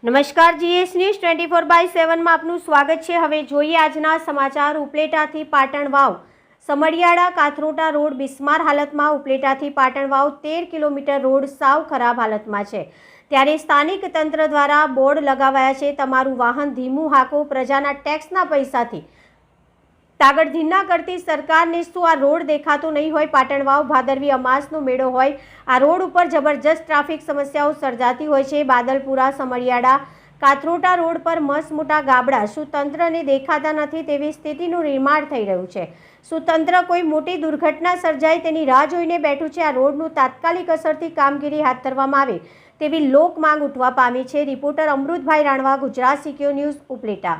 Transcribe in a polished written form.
નમસ્કાર, GS news 24/7 માં આપનું સ્વાગત છે। હવે જોઈએ આજના સમાચાર। ઉપલેટાથી પાટણ વાવ સમડિયાળા કાથરોટા રોડ બિસ્માર હાલતમાં। ઉપલેટાથી પાટણ વાવ 13 કિલોમીટર રોડ સાવ ખરાબ હાલતમાં છે, ત્યારે સ્થાનિક તંત્ર દ્વારા બોર્ડ લગાવાયા છે, તમારું વાહન ધીમું હાંકો, પ્રજાના ટેક્સના પૈસાથી તાગડધીના કરતી સરકારને શું આ રોડ દેખાતો નહીં હોય? પાટણ વાવ ભાદરવી અમાસનો મેળો હોય, આ રોડ ઉપર જબરજસ્ત ટ્રાફિક સમસ્યાઓ સર્જાતી હોય છે। બાદલપુરા સમડિયાળા કાથરોટા રોડ પર મસ્ત મોટા ગાબડા શું તંત્રને દેખાતા નથી તેવી સ્થિતિનું નિર્માણ થઈ રહ્યું છે। શું તંત્ર કોઈ મોટી દુર્ઘટના સર્જાય તેની રાહ જોઈને બેઠું છે? આ રોડનું તાત્કાલિક અસરથી કામગીરી હાથ ધરવામાં આવે તેવી લોક માંગ ઉઠવા પામી છે। Reporter Amritbhai Ranva, Gujarat secure news, Upleta.